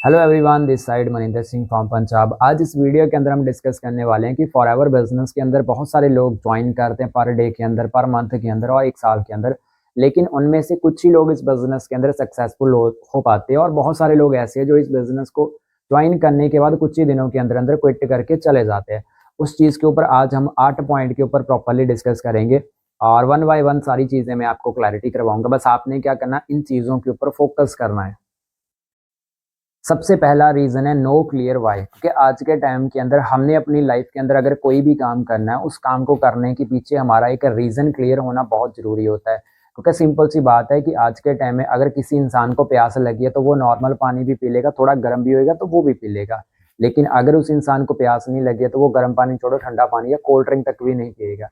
Hello everyone, this side Maninder Singh from Punjab. आज इस video के अंदर हम डिस्कस करने वाले हैं कि फॉरएवर बिजनेस के अंदर बहुत सारे लोग ज्वाइन करते हैं पर डे के अंदर, पर मंथ के अंदर और एक साल के अंदर। लेकिन उनमें से कुछ ही लोग इस बिजनेस के अंदर सक्सेसफुल हो पाते हैं और बहुत सारे लोग ऐसे हैं जो इस बिजनेस को ज्वाइन करने के बाद कुछ ही दिनों के अंदर अंदर क्विट करके चले जाते हैं। उस चीज़ के ऊपर आज हम 8 पॉइंट के ऊपर प्रॉपरली डिस्कस करेंगे और वन बाय वन सारी चीज़ें मैं आपको क्लैरिटी करवाऊंगा। बस आपने क्या करना, इन चीज़ों के ऊपर फोकस करना है। सबसे पहला रीज़न है नो क्लियर वाई, क्योंकि आज के टाइम के अंदर हमने अपनी लाइफ के अंदर अगर कोई भी काम करना है, उस काम को करने के पीछे हमारा एक रीज़न क्लियर होना बहुत ज़रूरी होता है। क्योंकि सिंपल सी बात है कि आज के टाइम में अगर किसी इंसान को प्यास लगी है तो वो नॉर्मल पानी भी पी लेगा, थोड़ा गर्म भी होएगा तो वो भी पी लेगा। लेकिन अगर उस इंसान को प्यास नहीं लगी है तो वो गर्म पानी छोड़ो, ठंडा पानी या कोल्ड ड्रिंक तक भी नहीं पिएगा।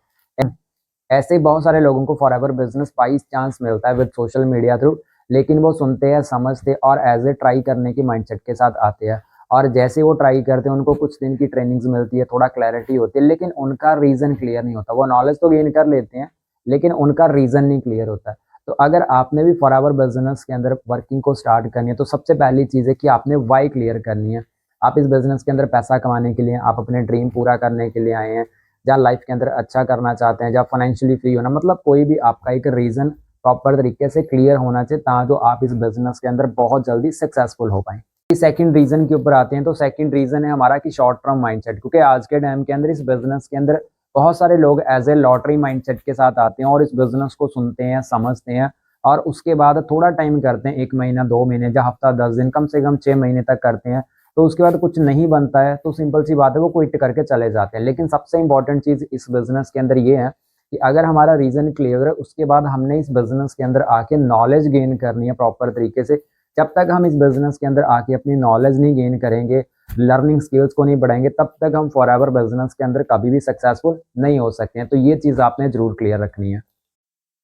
ऐसे ही बहुत सारे लोगों को फॉरएवर बिजनेस बाई चांस मिलता है विद सोशल मीडिया थ्रू, लेकिन वो सुनते हैं, समझते और एज ए ट्राई करने की माइंडसेट के साथ आते हैं। और जैसे वो ट्राई करते हैं उनको कुछ दिन की ट्रेनिंग्स मिलती है, थोड़ा क्लैरिटी होती है, लेकिन उनका रीज़न क्लियर नहीं होता। वो नॉलेज तो गेन कर लेते हैं लेकिन उनका रीज़न नहीं क्लियर होता। तो अगर आपने भी फॉरएवर बिजनेस के अंदर वर्किंग को स्टार्ट करनी है तो सबसे पहली चीज़ है कि आपने वाई क्लियर करनी है। आप इस बिजनेस के अंदर पैसा कमाने के लिए, आप अपने ड्रीम पूरा करने के लिए आए हैं, जहाँ लाइफ के अंदर अच्छा करना चाहते हैं, जहाँ फाइनेंशियली फ्री होना, मतलब कोई भी आपका एक रीज़न प्रॉपर तरीके से क्लियर होना चाहिए ताकि आप इस बिजनेस के अंदर बहुत जल्दी सक्सेसफुल हो पाएँ। सेकंड रीज़न के ऊपर आते हैं तो सेकंड रीज़न है हमारा कि शॉर्ट टर्म माइंडसेट, क्योंकि आज के टाइम के अंदर इस बिजनेस के अंदर बहुत सारे लोग एज ए लॉटरी माइंडसेट के साथ आते हैं और इस बिजनेस को सुनते हैं, समझते हैं और उसके बाद थोड़ा टाइम करते हैं, 1 महीना 2 महीने या हफ्ता 10 दिन, कम से कम 6 महीने तक करते हैं। तो उसके बाद कुछ नहीं बनता है तो सिंपल सी बात है वो क्विट करके चले जाते हैं। लेकिन सबसे इंपॉर्टेंट चीज़ इस बिजनेस के अंदर ये है कि अगर हमारा रीज़न क्लियर है, उसके बाद हमने इस बिजनेस के अंदर आके नॉलेज गेन करनी है प्रॉपर तरीके से। जब तक हम इस बिजनेस के अंदर आके अपनी नॉलेज नहीं गेन करेंगे, लर्निंग स्किल्स को नहीं बढ़ाएंगे, तब तक हम फॉरएवर बिजनेस के अंदर कभी भी सक्सेसफुल नहीं हो सकते हैं। तो ये चीज़ आपने जरूर क्लियर रखनी है।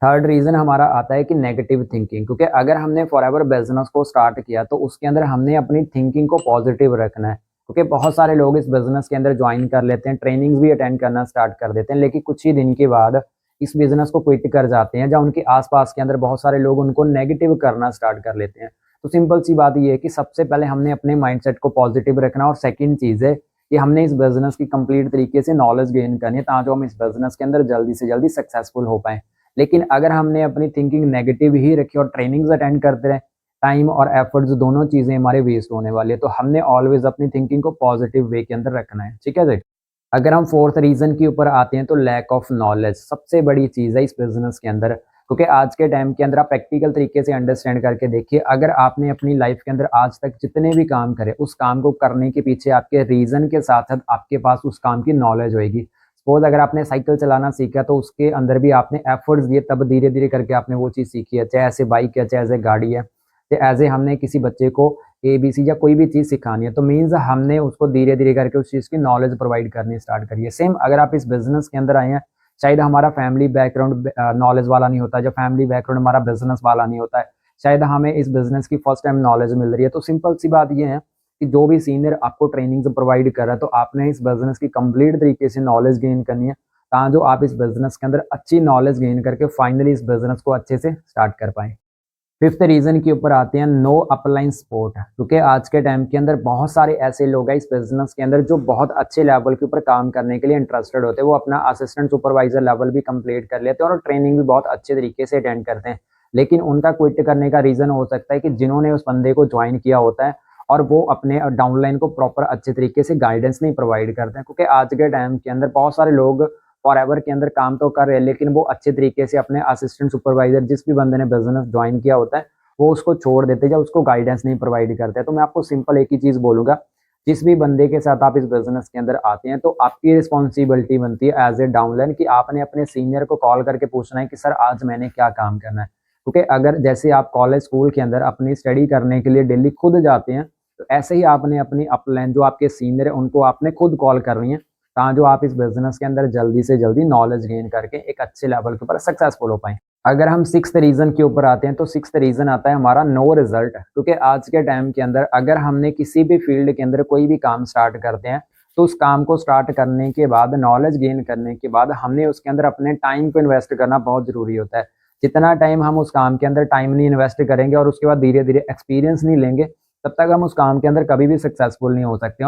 थर्ड रीज़न हमारा आता है कि नेगेटिव थिंकिंग, क्योंकि अगर हमने फॉरएवर बिजनेस को स्टार्ट किया तो उसके अंदर हमने अपनी थिंकिंग को पॉजिटिव रखना है। क्योंकि बहुत सारे लोग इस बिजनेस के अंदर ज्वाइन कर लेते हैं, ट्रेनिंग्स भी अटेंड करना स्टार्ट कर देते हैं, लेकिन कुछ ही दिन के बाद इस बिजनेस को क्विट कर जाते हैं, जहाँ उनके आसपास के अंदर बहुत सारे लोग उनको नेगेटिव करना स्टार्ट कर लेते हैं। तो सिंपल सी बात ये है कि सबसे पहले हमने अपने माइंडसेट को पॉजिटिव रखना और सेकंड चीज़ है कि हमने इस बिजनेस की कंप्लीट तरीके से नॉलेज गेन करनी है ताकि हम इस बिजनेस के अंदर जल्दी से जल्दी सक्सेसफुल हो पाएँ। लेकिन अगर हमने अपनी थिंकिंग नेगेटिव ही रखी और ट्रेनिंग्स अटेंड करते रहे, टाइम और एफर्ट्स दोनों चीज़ें हमारे वेस्ट होने वाली है। तो हमने ऑलवेज अपनी थिंकिंग को पॉजिटिव वे के अंदर रखना है। ठीक है जी। अगर हम फोर्थ रीज़न के ऊपर आते हैं तो लैक ऑफ नॉलेज सबसे बड़ी चीज़ है इस बिज़नेस के अंदर। क्योंकि आज के टाइम के अंदर आप प्रैक्टिकल तरीके से अंडरस्टैंड करके देखिए, अगर आपने अपनी लाइफ के अंदर आज तक जितने भी काम करे, उस काम को करने के पीछे आपके रीज़न के साथ-साथ आपके पास उस काम की नॉलेज होएगी। सपोज़ अगर आपने साइकिल चलाना सीखा तो उसके अंदर भी आपने एफर्ट्स दिए, तब धीरे-धीरे करके आपने वो चीज़ सीखी है। चाहे ऐसे बाइक है, चाहे ऐसे गाड़ी है, चाहे ऐसे हमने किसी बच्चे को एबीसी या कोई भी चीज़ सिखानी है, तो मीन्स हमने उसको धीरे-धीरे करके उस चीज़ की नॉलेज प्रोवाइड करनी स्टार्ट करी है। सेम अगर आप इस बिज़नेस के अंदर आए हैं, शायद हमारा फैमिली बैकग्राउंड नॉलेज वाला नहीं होता, जब फैमिली बैकग्राउंड हमारा बिज़नेस वाला नहीं होता है, शायद हमें इस बिज़नेस की फर्स्ट टाइम नॉलेज मिल रही है। तो सिंपल सी बात ये है कि जो भी सीनियर आपको ट्रेनिंग्स प्रोवाइड कर रहा है, तो आपने इस बिज़नेस की कंप्लीट तरीके से नॉलेज गेन करनी है, ताकि जो आप इस बिज़नेस के अंदर अच्छी नॉलेज गेन करके फाइनली इस बिज़नेस को अच्छे से स्टार्ट कर पाएँ। फिफ्थ रीज़न के ऊपर आते हैं नो अपलाइन सपोर्ट, क्योंकि आज के टाइम के अंदर बहुत सारे ऐसे लोग हैं इस बिजनेस के अंदर जो बहुत अच्छे लेवल के ऊपर काम करने के लिए इंटरेस्टेड होते हैं। वो अपना असिस्टेंट सुपरवाइजर लेवल भी कंप्लीट कर लेते हैं और ट्रेनिंग भी बहुत अच्छे तरीके से अटेंड करते हैं। लेकिन उनका क्विट करने का रीज़न हो सकता है कि जिन्होंने उस बंदे को ज्वाइन किया होता है और वो अपने डाउनलाइन को प्रॉपर अच्छे तरीके से गाइडेंस नहीं प्रोवाइड करते हैं। क्योंकि आज के टाइम के अंदर बहुत सारे लोग फॉरएवर के अंदर काम तो कर रहे हैं, लेकिन वो अच्छे तरीके से अपने असिस्टेंट सुपरवाइजर, जिस भी बंदे ने बिजनेस ज्वाइन किया होता है, वो उसको छोड़ देते हैं या उसको गाइडेंस नहीं प्रोवाइड करते हैं। तो मैं आपको सिंपल एक ही चीज़ बोलूँगा, जिस भी बंदे के साथ आप इस बिज़नेस के अंदर आते हैं तो आपकी रिस्पॉन्सिबिलिटी बनती है एज़ ए डाउनलाइन कि आपने अपने सीनियर को कॉल करके पूछना है कि सर आज मैंने क्या काम करना है। क्योंकि अगर जैसे आप कॉलेज स्कूल के अंदर अपनी स्टडी करने के लिए डेली खुद जाते हैं, तो ऐसे ही आपने अपनी अपलाइन जो आपके सीनियर है उनको आपने खुद कॉल करनी है, ताकि जो आप इस बिज़नेस के अंदर जल्दी से जल्दी नॉलेज गेन करके एक अच्छे लेवल के ऊपर सक्सेसफुल हो पाएँ। अगर हम सिक्स्थ रीज़न के ऊपर आते हैं तो सिक्स्थ रीज़न आता है हमारा नो रिज़ल्ट, क्योंकि आज के टाइम के अंदर अगर हमने किसी भी फील्ड के अंदर कोई भी काम स्टार्ट करते हैं तो उस काम को स्टार्ट करने के बाद, नॉलेज गेन करने के बाद, हमने उसके अंदर अपने टाइम को इन्वेस्ट करना बहुत ज़रूरी होता है। जितना टाइम हम उस काम के अंदर टाइम नहीं इन्वेस्ट करेंगे और उसके बाद धीरे धीरे एक्सपीरियंस नहीं लेंगे, तब तक हम उस काम के अंदर कभी भी सक्सेसफुल नहीं हो सकते हैं।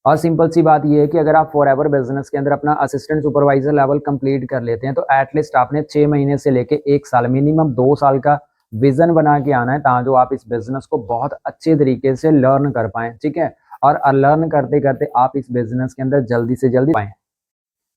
और सिंपल सी बात ये है कि अगर आप फॉरएवर बिजनेस के अंदर अपना असिस्टेंट सुपरवाइजर लेवल कंप्लीट कर लेते हैं तो एटलीस्ट आपने 6 महीने से लेके 1 साल, मिनिमम 2 साल का विजन बना के आना है, ताकि आप इस बिजनेस को बहुत अच्छे तरीके से लर्न कर पाएँ, ठीक है? और लर्न करते-करते आप इस बिजनेस के अंदर जल्दी से जल्दी पाएँ।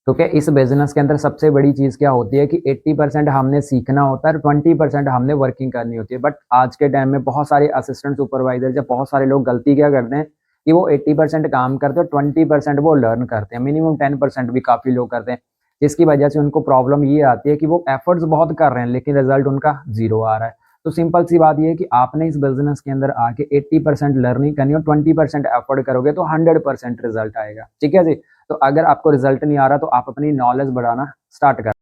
क्योंकि इस बिजनेस के अंदर सबसे बड़ी चीज़ क्या होती है कि 80% हमने सीखना होता है और 20% हमने वर्किंग करनी होती है। बट आज के टाइम में बहुत सारे असिस्टेंट सुपरवाइजर या बहुत सारे लोग गलती क्या करते हैं कि वो 80% काम करते हैं और 20% वो लर्न करते हैं। मिनिमम 10% भी काफ़ी लोग करते हैं, जिसकी वजह से उनको प्रॉब्लम ये आती है कि वो एफर्ट्स बहुत कर रहे हैं लेकिन रिजल्ट उनका ज़ीरो आ रहा है। तो सिंपल सी बात ये है कि आपने इस बिजनेस के अंदर आके 80% लर्निंग करनी और 20% एफर्ट करोगे तो 100% रिजल्ट आएगा, ठीक है जी? तो अगर आपको रिजल्ट नहीं आ रहा तो आप अपनी नॉलेज बढ़ाना स्टार्ट कर।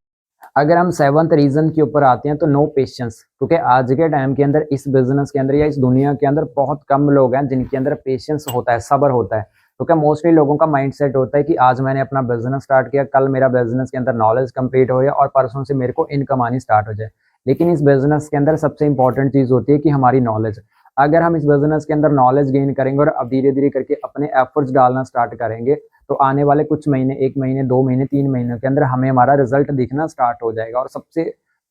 अगर हम 7th रीजन के ऊपर आते हैं तो नो पेशेंस, क्योंकि आज के टाइम के अंदर इस बिजनेस के अंदर या इस दुनिया के अंदर बहुत कम लोग हैं जिनके अंदर पेशेंस होता है, सब्र होता है। क्योंकि मोस्टली लोगों का माइंडसेट होता है कि आज मैंने अपना बिजनेस स्टार्ट किया, कल मेरा बिजनेस के अंदर नॉलेज कंप्लीट हो जाए और परसों से मेरे को इनकम आनी स्टार्ट हो जाए। लेकिन इस बिजनेस के अंदर सबसे इंपॉर्टेंट चीज़ होती है कि हमारी नॉलेज। अगर हम इस बिजनेस के अंदर नॉलेज गेन करेंगे और अब धीरे धीरे करके अपने एफर्ट्स डालना स्टार्ट करेंगे तो आने वाले कुछ महीने, 1 महीने, 2 महीने, 3 महीनों के अंदर हमें हमारा रिजल्ट दिखना स्टार्ट हो जाएगा। और सबसे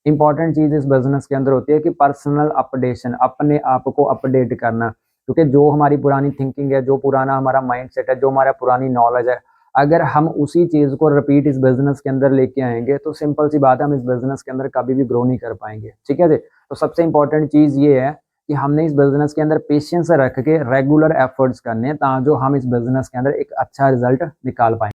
इंपॉर्टेंट चीज़ इस बिजनेस के अंदर होती है कि पर्सनल अपडेशन, अपने आप को अपडेट करना। क्योंकि जो हमारी पुरानी थिंकिंग है, जो पुराना हमारा माइंडसेट है, जो हमारा पुरानी नॉलेज है, अगर हम उसी चीज़ को रिपीट इस बिजनेस के अंदर लेके आएंगे तो सिंपल सी बात है, हम इस बिजनेस के अंदर कभी भी ग्रो नहीं कर पाएंगे, ठीक है जी? तो सबसे इंपॉर्टेंट चीज़ ये है कि हमने इस बिजनेस के अंदर पेशेंस रख के रेगुलर एफर्ट्स करने हैं, ताकि जो हम इस बिजनेस के अंदर एक अच्छा रिजल्ट निकाल पाएँ।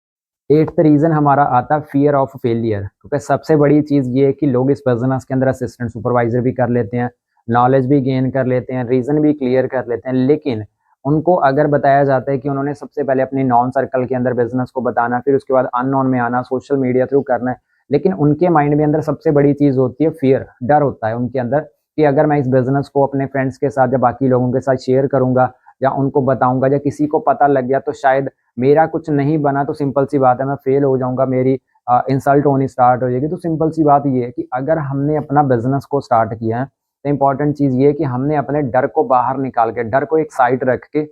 8th रीज़न हमारा आता है फ़ियर ऑफ फेलियर, क्योंकि सबसे बड़ी चीज़ ये है कि लोग इस बिज़नेस के अंदर असिस्टेंट सुपरवाइज़र भी कर लेते हैं, नॉलेज भी गेन कर लेते हैं, रीज़न भी क्लियर कर लेते हैं, लेकिन उनको अगर बताया जाता है कि उन्होंने सबसे पहले अपनी नॉन सर्कल के अंदर बिज़नेस को बताना, फिर उसके बाद अननोन में आना, सोशल मीडिया थ्रू करना है, लेकिन उनके माइंड में अंदर सबसे बड़ी चीज़ होती है फ़ियर, डर होता है उनके अंदर कि अगर मैं इस बिज़नेस को अपने फ्रेंड्स के साथ या बाकी लोगों के साथ शेयर करूँगा या उनको बताऊँगा या किसी को पता लग गया तो शायद मेरा कुछ नहीं बना, तो सिंपल सी बात है मैं फेल हो जाऊँगा, मेरी इंसल्ट होनी स्टार्ट हो जाएगी। तो सिंपल सी बात ये है कि अगर हमने अपना बिज़नेस को स्टार्ट किया है, तो इम्पोर्टेंट चीज़ ये है कि हमने अपने डर को बाहर निकाल के, डर को एक साइड रख के,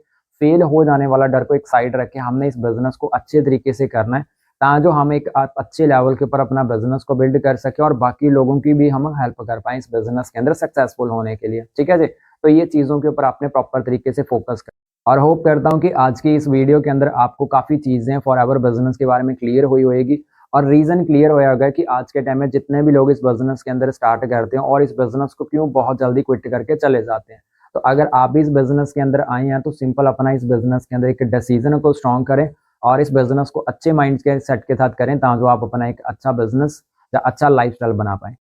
फेल हो जाने वाला डर को एक साइड रख के हमने इस बिज़नेस को अच्छे तरीके से करना है, ताकि जो हम एक अच्छे लेवल के ऊपर अपना बिज़नेस को बिल्ड कर सकें और बाकी लोगों की भी हम हेल्प कर पाएँ इस बिज़नेस के अंदर सक्सेसफुल होने के लिए, ठीक है जी? तो ये चीज़ों के ऊपर आपने प्रॉपर तरीके से फोकस कर। और होप करता हूँ कि आज की इस वीडियो के अंदर आपको काफ़ी चीज़ें फॉरएवर बिज़नेस के बारे में क्लियर हुई होएगी और रीज़न क्लियर होया होगा कि आज के टाइम में जितने भी लोग इस बिज़नेस के अंदर स्टार्ट करते हैं और इस बिज़नेस को क्यों बहुत जल्दी क्विट करके चले जाते हैं। तो अगर आप भी इस बिज़नेस के अंदर आए हैं तो सिंपल अपना इस बिज़नेस के अंदर एक डिसीज़न को स्ट्रॉन्ग करें और इस बिज़नेस को अच्छे माइंड के सेट के साथ करें, ताकि आप अपना एक अच्छा बिज़नेस या अच्छा लाइफ़स्टाइल बना पाएँ।